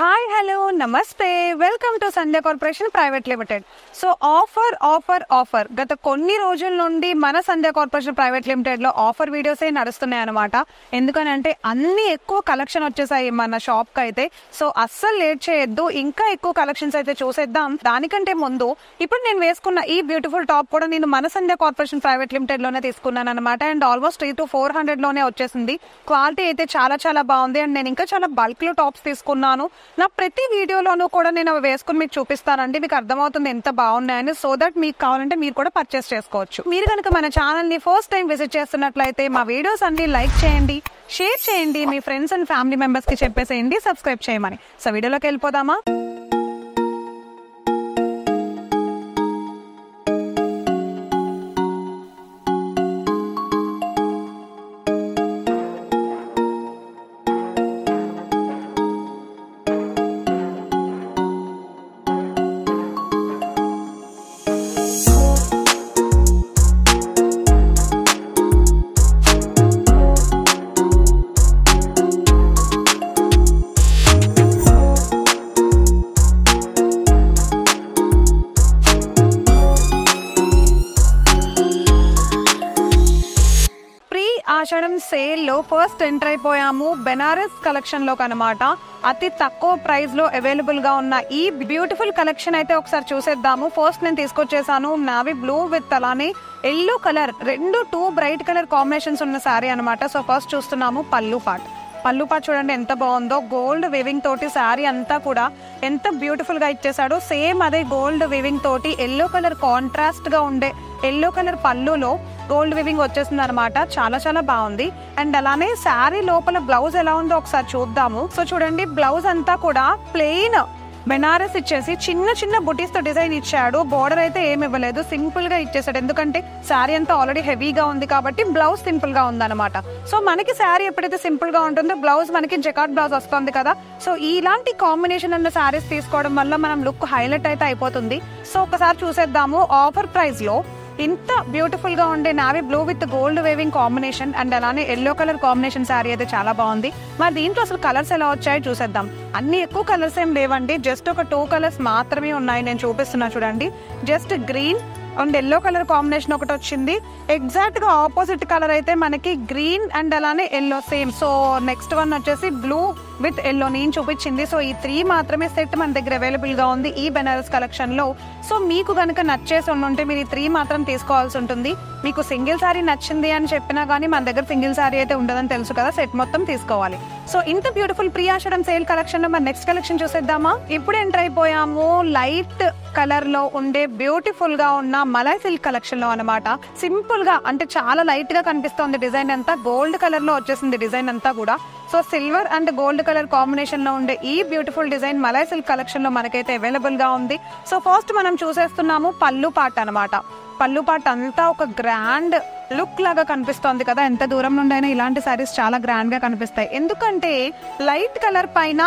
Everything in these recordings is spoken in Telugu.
హాయ్ హలో నమస్తే welcome to Sandhya corporation private limited. So offer గత కొన్ని రోజుల నుండి మన సంధ్య కార్పొరేషన్ ప్రైవేట్ లిమిటెడ్ లో ఆఫర్ వీడియోసే నడుస్తున్నాయి అనమాట. ఎందుకనంటే అన్ని ఎక్కువ కలెక్షన్ వచ్చేసాయి మన షాప్ కి అయితే. సో అస్సలు లేట్ చేయొద్దు, ఇంకా ఎక్కువ కలెక్షన్స్ అయితే చూసేద్దాం. దానికంటే ముందు ఇప్పుడు నేను వేసుకున్న ఈ బ్యూటిఫుల్ టాప్ కూడా నేను మన సంధ్య కార్పొరేషన్ ప్రైవేట్ లిమిటెడ్ లోనే తీసుకున్నాను అనమాట. అండ్ ఆల్మోస్ట్ 300 to 400 లోనే వచ్చేసింది. క్వాలిటీ అయితే చాలా చాలా బాగుంది. అండ్ నేను ఇంకా చాలా బల్క్ లో టాప్స్ తీసుకున్నాను. నా ప్రతి వీడియోలోనూ కూడా నేను అవి వేసుకుని మీకు చూపిస్తానండి. మీకు అర్థమవుతుంది ఎంత బాగున్నాయని. సో దట్ మీకు కావాలంటే మీరు కూడా పర్చేస్ చేసుకోవచ్చు. మీరు కనుక మన ఛానల్ ని ఫస్ట్ టైం విజిట్ చేస్తున్నట్లయితే మా వీడియోస్ అన్ని లైక్ చేయండి, షేర్ చేయండి, మీ ఫ్రెండ్స్ అండ్ ఫ్యామిలీ మెంబర్స్ కి చెప్పేసేయండి సబ్స్క్రైబ్ చేయమని. సో వీడియోలోకి వెళ్ళిపోదామా? ఆషాఢం సేల్ లో ఫస్ట్ ఎంటర్ అయిపోయాము బెనారస్ కలెక్షన్ లో కనమాట. అతి తక్కువ ప్రైస్ లో అవైలబుల్ గా ఉన్న ఈ బ్యూటిఫుల్ కలెక్షన్ అయితే ఒకసారి చూసేద్దాము. ఫస్ట్ నేను తీసుకొచ్చేసాను నావీ బ్లూ విత్ అలానే ఎల్లో కలర్, రెండు 2 బ్రైట్ కలర్ కాంబినేషన్స్ ఉన్న శారీ అనమాట. సో ఫస్ట్ చూస్తున్నాము పళ్ళు పాట్ చూడండి ఎంత బాగుందో. గోల్డ్ వీవింగ్ తోటి శారీ అంతా కూడా ఎంత బ్యూటిఫుల్ గా ఇచ్చేసాడు. సేమ్ అదే గోల్డ్ వీవింగ్ తోటి ఎల్లో కలర్ కాంట్రాస్ట్ గా ఉండే ఎల్లో కలర్ పళ్ళులో గోల్డ్ వీవింగ్ వచ్చేసింది అనమాట. చాలా చాలా బాగుంది. అండ్ అలానే శారీ లోపల బ్లౌజ్ ఎలా ఉందో ఒకసారి చూద్దాము. సో చూడండి, బ్లౌజ్ అంతా కూడా ప్లెయిన్ బెనారస్ ఇచ్చేసి చిన్న చిన్న బుటీస్ తో డిజైన్ ఇచ్చాడు. బోర్డర్ అయితే ఏమి ఇవ్వలేదు, సింపుల్ గా ఇచ్చేసాడు. ఎందుకంటే శారీ అంతా ఆల్రెడీ హెవీగా ఉంది కాబట్టి బ్లౌజ్ సింపుల్ గా ఉందన్నమాట. సో మనకి శారీ ఎప్పుడైతే సింపుల్ గా ఉంటుందో బ్లౌజ్ మనకి జకాట్ బ్లౌజ్ వస్తుంది కదా. సో ఇలాంటి కాంబినేషన్ ఉన్న శారీస్ తీసుకోవడం వల్ల మనం లుక్ హైలైట్ అయితే అయిపోతుంది. సో ఒకసారి చూసేద్దాము. ఆఫర్ ప్రైస్ లో ఇంత బ్యూటిఫుల్ గా ఉండే navy blue with gold weaving combination and అలానే ఎల్లో కలర్ కాంబినేషన్ శారీ అయితే చాలా బాగుంది. మరి దీంట్లో అసలు కలర్స్ ఎలా వచ్చాయో చూసేద్దాం. అన్ని ఎక్కువ కలర్స్ ఏం లేవండి, జస్ట్ ఒక 2 కలర్స్ మాత్రమే ఉన్నాయి. నేను చూపిస్తున్నా చూడండి. Just green and yellow colour combination ఒకటి వచ్చింది. ఎగ్జాక్ట్ గా ఆపోజిట్ కలర్ అయితే మనకి గ్రీన్ అండ్ అలానే yellow same. So next one వచ్చేసి బ్లూ విత్ ఎల్లో నేను చూపించింది. సో ఈ 3 మాత్రమే సెట్ మన దగ్గర అవైలబుల్ గా ఉంది ఈ బెనారస్ కలెక్షన్ లో. సో మీకు కనుక నచ్చేసి ఉంటే మీరు ఈ 3 మాత్రం తీసుకోవాల్సి ఉంటుంది. మీకు సింగిల్ సారీ నచ్చింది అని చెప్పినా గానీ మన దగ్గర సింగిల్ సారీ అయితే ఉండదని తెలుసు కదా, సెట్ మొత్తం తీసుకోవాలి. సో ఇంత బ్యూటిఫుల్ ప్రీ ఆషాఢం సేల్ కలెక్షన్ లో మన నెక్స్ట్ కలెక్షన్ చూసేద్దామా. ఇప్పుడు ఎంటర్ అయిపోయాము లైట్ కలర్ లో ఉండే బ్యూటిఫుల్ గా ఉన్న మలై సిల్క్ కలెక్షన్ లో అనమాట. సింపుల్ గా అంటే చాలా లైట్ గా కనిపిస్తుంది డిజైన్ అంతా. గోల్డ్ కలర్ లో వచ్చేసింది డిజైన్ అంతా కూడా. So silver and gold colour combination లో ఉండే ఈ beautiful design malai silk collection లో మనకైతే అవైలబుల్ గా ఉంది. సో ఫస్ట్ మనం చూసేస్తున్నాము పళ్ళు పాట్ అనమాట. పళ్ళు పాట్ అంతా ఒక గ్రాండ్ లుక్ లాగా కనిపిస్తోంది కదా. ఎంత దూరం నుండి అయినా ఇలాంటి సారీస్ చాలా గ్రాండ్ గా కనిపిస్తాయి. ఎందుకంటే లైట్ కలర్ పైన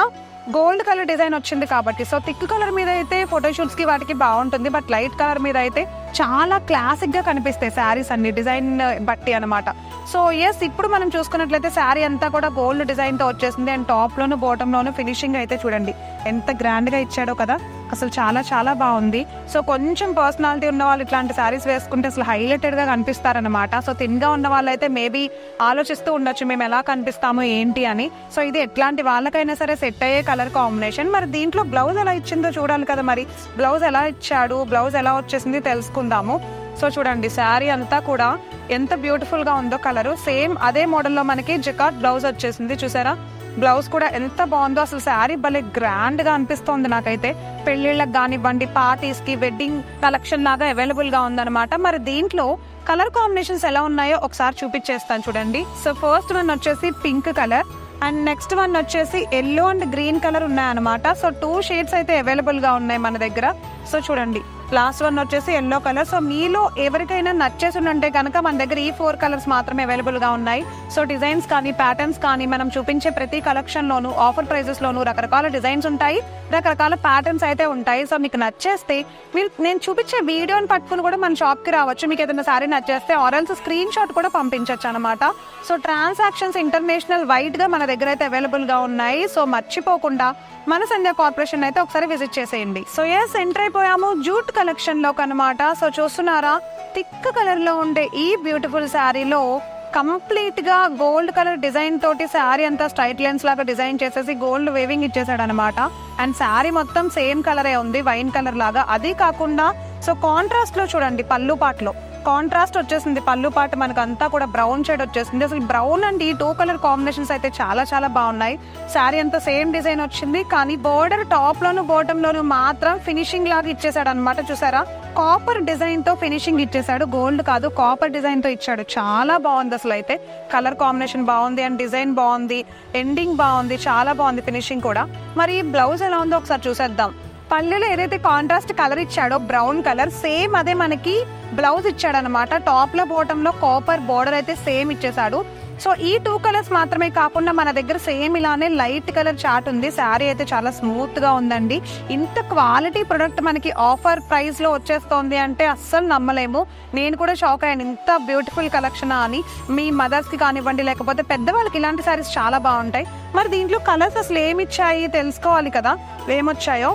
గోల్డ్ కలర్ డిజైన్ వచ్చింది కాబట్టి. సో థిక్ కలర్ మీద అయితే ఫోటోషూట్స్ కి వాటికి బాగుంటుంది, బట్ లైట్ కలర్ మీద అయితే చాలా క్లాసిక్ గా కనిపిస్తాయి శారీస్ అన్ని డిజైన్ బట్టి అనమాట. సో ఎస్, ఇప్పుడు మనం చూసుకున్నట్లయితే శారీ అంతా కూడా గోల్డ్ డిజైన్ తో వచ్చేసింది. And top loan bottom loan finishing అయితే చూడండి ఎంత గ్రాండ్ గా ఇచ్చాడో కదా. అసలు చాలా చాలా బాగుంది. సో కొంచెం పర్సనాలిటీ ఉన్న వాళ్ళు ఇట్లాంటి శారీస్ వేసుకుంటే అసలు హైలైటెడ్ గా కనిపిస్తారనమాట. సో థిన్ గా ఉన్న వాళ్ళైతే మేబీ ఆలోచిస్తూ ఉండొచ్చు మేము ఎలా కనిపిస్తామో ఏంటి అని. సో ఇది ఎట్లాంటి వాళ్ళకైనా సరే సెట్ అయ్యే కలర్ కాంబినేషన్. మరి దీంట్లో బ్లౌజ్ ఎలా ఇచ్చిందో చూడాలి కదా. మరి బ్లౌజ్ ఎలా ఇచ్చాడు, బ్లౌజ్ ఎలా వచ్చేసింది తెలుసుకుందాము. సో చూడండి, శారీ అంతా కూడా ఎంత బ్యూటిఫుల్ గా ఉందో కలరు. సేమ్ అదే మోడల్లో మనకి జకాట్ బ్లౌజ్ వచ్చేసింది. చూసారా, బ్లౌజ్ కూడా ఎంత బాగుందో. అసలు శారీ భలే గ్రాండ్ గా అనిపిస్తోంది నాకైతే. పెళ్లిళ్ళకి కానివ్వండి, పార్టీస్ కి, వెడ్డింగ్ కలెక్షన్ లాగా అవైలబుల్ గా ఉందన్నమాట. మరి దీంట్లో కలర్ కాంబినేషన్స్ ఎలా ఉన్నాయో ఒకసారి చూపించేస్తాను చూడండి. సో ఫస్ట్ వన్ వచ్చేసి pink colour and next one వచ్చేసి ఎల్లో అండ్ గ్రీన్ కలర్ ఉన్నాయన్నమాట. సో 2 షేడ్స్ అయితే అవైలబుల్ గా ఉన్నాయి మన దగ్గర. సో చూడండి, లాస్ట్ వన్ వచ్చేసి ఎల్లో కలర్. సో మీలో ఎవరికైనా నచ్చేసి ఉంటే కనుక మన దగ్గర ఈ 4 కలర్స్ మాత్రమే అవైలబుల్ గా ఉన్నాయి. సో డిజైన్స్ కానీ ప్యాటర్న్స్ కానీ మనం చూపించే ప్రతి కలెక్షన్ లోను ఆఫర్ ప్రైజెస్ లోను రకరకాల డిజైన్స్ ఉంటాయి, రకరకాల ప్యాటర్న్స్ అయితే ఉంటాయి. సో మీకు నచ్చేస్తే మీరు నేను చూపించే వీడియోని పట్టుకుని కూడా మన షాప్ కి రావచ్చు. మీకు ఏదైనా సారీ నచ్చేస్తే ఆర్ఎల్స్ స్క్రీన్ షాట్ కూడా పంపించవచ్చు అనమాట. సో ట్రాన్సాక్షన్స్ ఇంటర్నేషనల్ వైడ్ గా మన దగ్గర అయితే అవైలబుల్ గా ఉన్నాయి. సో మర్చిపోకుండా మన సంధ్య కార్పొరేషన్ అయితే ఒకసారి విజిట్ చేసేయండి. సో ఎస్, ఎంటర్ అయిపోయాము జూట్ కలెక్షన్ లోకి అనమాట. సో చూస్తున్నారా, థిక్ కలర్ లో ఉండే ఈ బ్యూటిఫుల్ శారీలో కంప్లీట్ గా గోల్డ్ కలర్ డిజైన్ తోటి శారీ అంతా స్ట్రైట్ లైన్స్ లాగా డిజైన్ చేసేసి గోల్డ్ వేవింగ్ ఇచ్చేసాడు అనమాట. అండ్ శారీ మొత్తం సేమ్ కలరే ఉంది, వైన్ కలర్ లాగా. అది కాకుండా సో కాంట్రాస్ట్ లో చూడండి, పళ్ళు పాటలో కాంట్రాస్ట్ వచ్చేసింది. పళ్ళు పాట మనకు అంతా కూడా బ్రౌన్ షేడ్ వచ్చేసింది. అసలు బ్రౌన్ అండ్ ఈ 2 కలర్ కాంబినేషన్స్ అయితే చాలా చాలా బాగున్నాయి. శారీ అంతా సేమ్ డిజైన్ వచ్చింది, కానీ బోర్డర్ టాప్ లోను బాటమ్ లోను మాత్రం ఫినిషింగ్ లాగా ఇచ్చేసాడు అనమాట. చూసారా, కాపర్ డిజైన్ తో ఫినిషింగ్ ఇచ్చేసాడు, గోల్డ్ కాదు కాపర్ డిజైన్ తో ఇచ్చాడు. చాలా బాగుంది అసలు. అయితే కలర్ కాంబినేషన్ బాగుంది అండ్ డిజైన్ బాగుంది, ఎండింగ్ బాగుంది, చాలా బాగుంది ఫినిషింగ్ కూడా. మరి బ్లౌజ్ ఎలా ఉందో ఒకసారి చూసేద్దాం. పళ్ళులో ఏదైతే కాంట్రాస్ట్ కలర్ ఇచ్చాడో బ్రౌన్ కలర్, సేమ్ అదే మనకి బ్లౌజ్ ఇచ్చాడు అనమాట. టాప్ లో బాటమ్ లో కాపర్ బోర్డర్ అయితే సేమ్ ఇచ్చేసాడు. సో ఈ 2 కలర్స్ మాత్రమే కాకుండా మన దగ్గర సేమ్ ఇలానే లైట్ కలర్ చార్ట్ ఉంది. శారీ అయితే చాలా స్మూత్ గా ఉందండి. ఇంత క్వాలిటీ ప్రొడక్ట్ మనకి ఆఫర్ ప్రైస్ లో వచ్చేస్తోంది అంటే అస్సలు నమ్మలేము. నేను కూడా షాక్ అయ్యాను, ఇంత బ్యూటిఫుల్ కలెక్షన్ అని. మీ మదర్స్ కి కానివ్వండి, లేకపోతే పెద్దవాళ్ళకి ఇలాంటి శారీస్ చాలా బాగుంటాయి. మరి దీంట్లో కలర్స్ అసలు ఏమి ఇచ్చాయి తెలుసుకోవాలి కదా, ఏమొచ్చాయో.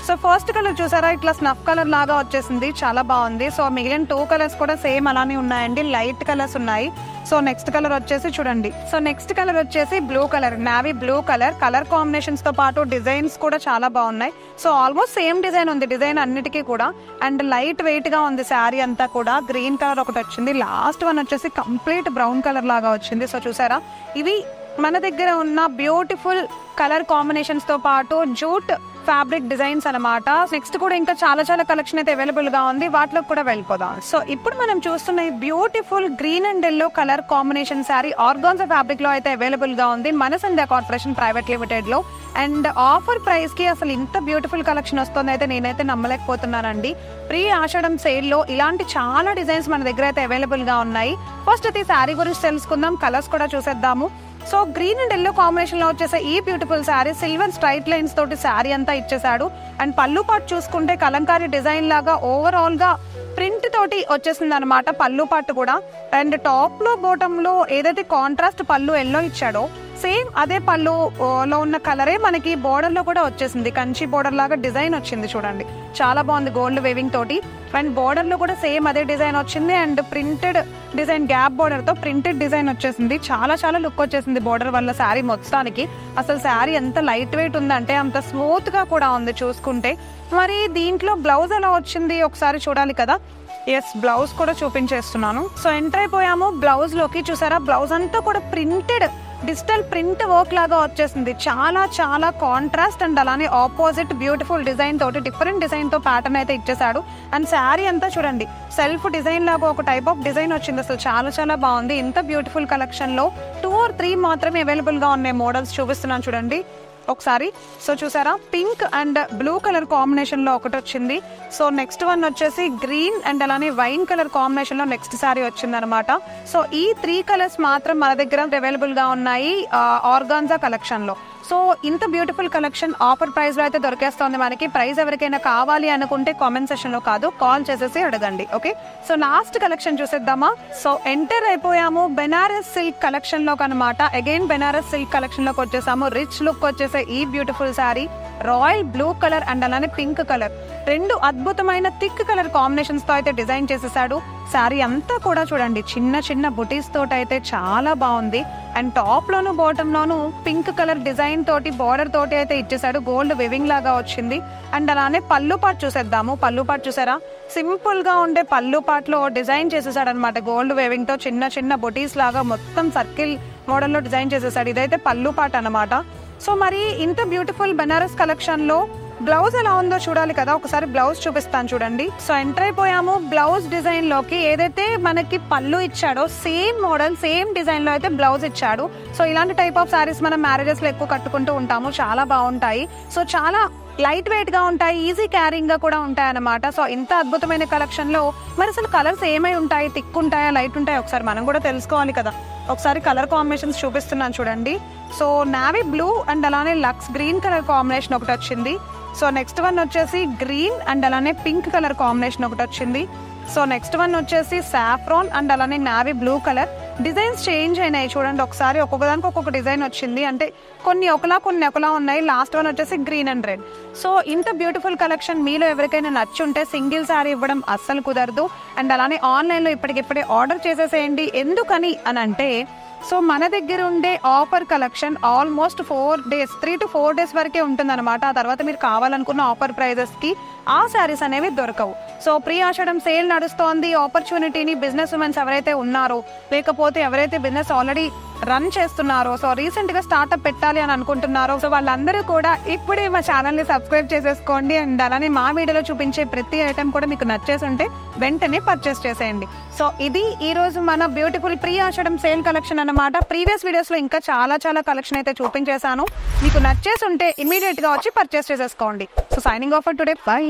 సో ఫస్ట్ కలర్ చూసారా, ఇట్లా స్నఫ్ కలర్ లాగా వచ్చేసింది, చాలా బాగుంది. సో మిగిలిన 2 కలర్స్ కూడా సేమ్ అలానే ఉన్నాయండి, లైట్ కలర్స్ ఉన్నాయి. సో నెక్స్ట్ కలర్ వచ్చేసి చూడండి, సో నెక్స్ట్ కలర్ వచ్చేసి blue colour, navy blue colour. Colour combinations తో పాటు డిజైన్స్ కూడా చాలా బాగున్నాయి. సో ఆల్మోస్ట్ సేమ్ డిజైన్ ఉంది, డిజైన్ అన్నిటికీ కూడా. అండ్ లైట్ వెయిట్ గా ఉంది శారీ అంతా కూడా. గ్రీన్ కలర్ ఒకటి వచ్చింది, లాస్ట్ వన్ వచ్చేసి కంప్లీట్ బ్రౌన్ కలర్ లాగా వచ్చింది. సో చూసారా, ఇవి మన దగ్గర ఉన్న బ్యూటిఫుల్ కలర్ కాంబినేషన్స్ తో పాటు జూట్ ఫ్యాబ్రిక్ డిజైన్స్ అనమాట. నెక్స్ట్ కూడా ఇంకా చాలా చాలా కలెక్షన్ అయితే అవైలబుల్ గా ఉంది, వాటిలో కూడా వెళ్ళిపోదాం. సో ఇప్పుడు మనం చూస్తున్న ఈ beautiful green and yellow colour combination sari organza fabric లో అయితే అవైలబుల్ గా ఉంది మన సంధ్య కార్పొరేషన్ ప్రైవేట్ లిమిటెడ్ లో. అండ్ ఆఫర్ ప్రైస్ కి అసలు ఇంత బ్యూటిఫుల్ కలెక్షన్ వస్తుంది అయితే నేనైతే నమ్మలేకపోతున్నానండి. ప్రీ ఆషాఢం సేల్ లో ఇలాంటి చాలా డిజైన్స్ మన దగ్గర అయితే అవైలబుల్ గా ఉన్నాయి. ఫస్ట్ అయితే శారీ గురించి తెలుసుకుందాం, కలర్స్ కూడా చూసేద్దాము. So green and yellow combination లో వచ్చేసే ఈ beautiful sari silver straight lines తోటి శారీ అంతా ఇచ్చేసాడు. అండ్ పళ్ళు పాటు చూసుకుంటే కలంకారీ డిజైన్ లాగా ఓవరాల్ గా ప్రింట్ తోటి వచ్చేసింది అనమాట పళ్ళు పాటు కూడా. అండ్ టాప్ లో బాటమ్ లో ఏదైతే కాంట్రాస్ట్ పళ్ళు ఎల్లో ఇచ్చాడో సేమ్ అదే పళ్ళు లో ఉన్న కలరే మనకి బోర్డర్ లో కూడా వచ్చేసింది, కంచి బోర్డర్ లాగా డిజైన్ వచ్చింది చూడండి, చాలా బాగుంది గోల్డ్ వేవింగ్ తోటి. అండ్ బోర్డర్ లో కూడా సేమ్ అదే డిజైన్ వచ్చింది. And printed design gap border తో ప్రింటెడ్ డిజైన్ వచ్చేసింది, చాలా చాలా లుక్ వచ్చేసింది బోర్డర్ వల్ల శారీ మొత్తానికి. అసలు శారీ ఎంత లైట్ వెయిట్ ఉందంటే అంత స్మూత్ గా కూడా ఉంది చూసుకుంటే. మరి దీంట్లో బ్లౌజ్ ఎలా వచ్చింది ఒకసారి చూడాలి కదా. ఎస్, బ్లౌజ్ కూడా చూపించేస్తున్నాను. సో ఎంటర్ అయిపోయాము బ్లౌజ్ లోకి. చూసారా, బ్లౌజ్ అంతా కూడా ప్రింటెడ్ డిజిటల్ ప్రింట్ వర్క్ లాగా వచ్చేసింది, చాలా చాలా కాంట్రాస్ట్ అండ్ అలానే ఆపోజిట్ బ్యూటిఫుల్ డిజైన్ తోటి డిఫరెంట్ డిజైన్ తో ప్యాటర్న్ అయితే ఇచ్చేసాడు. అండ్ శారీ అంతా చూడండి సెల్ఫ్ డిజైన్ లాగా ఒక టైప్ ఆఫ్ డిజైన్ వచ్చింది, అసలు చాలా చాలా బాగుంది. ఇంత బ్యూటిఫుల్ కలెక్షన్ లో 2 or 3 మాత్రమే అవైలబుల్ గా ఉన్నాయి మోడల్స్, చూపిస్తున్నాను చూడండి ఒకసారి. సో చూసారా, pink and blue colour combination లో ఒకటి వచ్చింది. సో నెక్స్ట్ వన్ వచ్చేసి గ్రీన్ అండ్ అలానే వైన్ కలర్ కాంబినేషన్ లో నెక్స్ట్ సారీ వచ్చింది అనమాట. సో ఈ 3 కలర్స్ మాత్రం మన దగ్గర అవైలబుల్ గా ఉన్నాయి ఆర్గాన్జా కలెక్షన్ లో. సో ఇంత బ్యూటిఫుల్ కలెక్షన్ ఆఫర్ ప్రైస్ లో అయితే దొరికేస్తుంది మనకి. ప్రైస్ ఎవరికైనా కావాలి అనుకుంటే కామెంట్ సెక్షన్ లో కాదు, కాల్ చేసేసి అడగండి. ఓకే, సో లాస్ట్ కలెక్షన్ చూసేద్దామా. సో ఎంటర్ అయిపోయాము బెనారస్ సిల్క్ కలెక్షన్ లోకి అనమాట. అగైన్ బెనారస్ సిల్క్ కలెక్షన్ లోకి వచ్చేసాము. రిచ్ లుక్ వచ్చేసే ఈ beautiful sari royal blue colour and అలానే పింక్ కలర్, 2 అద్భుతమైన థిక్ కలర్ కాంబినేషన్స్ తో అయితే డిజైన్ చేసేసాడు. శారీ అంతా కూడా చూడండి చిన్న చిన్న బుటీస్ తోటి అయితే చాలా బాగుంది. And top loan bottom loan pink colour design తోటి బార్డర్ తోటి అయితే ఇచ్చేసాడు, గోల్డ్ వివింగ్ లాగా వచ్చింది. అండ్ అలానే పళ్ళు పాటు చూసేద్దాము. పళ్ళు పాటు చూసారా, సింపుల్ గా ఉండే పళ్ళు పాటలో డిజైన్ చేసేసాడు అనమాట, గోల్డ్ వేవింగ్ తో చిన్న చిన్న బుటీస్ లాగా మొత్తం సర్కిల్ మోడల్లో డిజైన్ చేసేసాడు. ఇదైతే పళ్ళు పాట అనమాట. సో మరి ఇంత బ్యూటిఫుల్ బెనారస్ కలెక్షన్ లో బ్లౌజ్ ఎలా ఉందో చూడాలి కదా, ఒకసారి బ్లౌజ్ చూపిస్తాను చూడండి. సో ఎంటర్ అయిపోయాము బ్లౌజ్ డిజైన్ లోకి. ఏదైతే మనకి పళ్ళు ఇచ్చాడో సేమ్ మోడల్ సేమ్ డిజైన్ లో అయితే బ్లౌజ్ ఇచ్చాడు. సో ఇలాంటి టైప్ ఆఫ్ సారీస్ మనం మ్యారేజెస్ లో ఎక్కువ కట్టుకుంటూ ఉంటాము, చాలా బాగుంటాయి. సో చాలా లైట్ వెయిట్ గా ఉంటాయి, ఈజీ క్యారింగ్ గా కూడా ఉంటాయి అన్నమాట. సో ఇంత అద్భుతమైన కలెక్షన్ లో మరి అసలు కలర్స్ ఏమై ఉంటాయి, థిక్ ఉంటాయా, లైట్ ఉంటాయా, ఒకసారి మనం కూడా తెలుసుకోవాలి కదా. ఒకసారి కలర్ కాంబినేషన్స్ చూపిస్తున్నాను చూడండి. సో నావీ బ్లూ అండ్ అలానే లక్స్ గ్రీన్ కలర్ కాంబినేషన్ ఒకటి వచ్చింది. సో నెక్స్ట్ వన్ వచ్చేసి గ్రీన్ అండ్ అలానే పింక్ కలర్ కాంబినేషన్ ఒకటి వచ్చింది. సో నెక్స్ట్ వన్ వచ్చేసి సాఫ్రాన్ అండ్ అలానే navy blue colour. Designs change అయినాయి చూడండి ఒకసారి, ఒక్కొక్కదానికి ఒక్కొక్క డిజైన్ వచ్చింది, అంటే కొన్ని ఒకలా ఉన్నాయి. లాస్ట్ వన్ వచ్చేసి గ్రీన్ అండ్ రెడ్. సో ఇంత బ్యూటిఫుల్ కలెక్షన్ మీలో ఎవరికైనా నచ్చుంటే సింగిల్ సారీ ఇవ్వడం అస్సలు కుదరదు. అండ్ అలానే ఆన్లైన్లో ఇప్పటికిప్పుడే ఆర్డర్ చేసేసేయండి. ఎందుకని అని అంటే సో మన దగ్గర ఉండే offer collection almost 4 days 3 to 4 days వరకే ఉంటుందన్నమాట. ఆ తర్వాత మీరు కావాలనుకున్న ఆఫర్ ప్రైజెస్కి ఆ శారీస్ అనేవి దొరకవు. సో ప్రీ ఆషాఢం సేల్ నడుస్తోంది. ఆపర్చునిటీని బిజినెస్ ఉమెన్స్ ఎవరైతే ఉన్నారో, లేకపోతే ఎవరైతే బిజినెస్ ఆల్రెడీ రన్ చేస్తున్నారో, సో రీసెంట్ గా స్టార్ట్అప్ పెట్టాలి అని అనుకుంటున్నారో, సో వాళ్ళందరూ కూడా ఇప్పుడే మా ఛానల్ ని సబ్స్క్రైబ్ చేసేసుకోండి. అండ్ అలానే మా వీడియోలో చూపించే ప్రతి ఐటమ్ కూడా మీకు నచ్చేసి ఉంటే వెంటనే పర్చేస్ చేసేయండి. సో ఇది ఈ రోజు మన బ్యూటిఫుల్ ప్రీ ఆషాఢం సేల్ కలెక్షన్ అన్నమాట. ప్రీవియస్ వీడియోస్ లో ఇంకా చాలా కలెక్షన్ అయితే చూపించేశాను. మీకు నచ్చేసి ఉంటే ఇమీడియట్ గా వచ్చి పర్చేస్ చేసేసుకోండి. So signing off for today, by.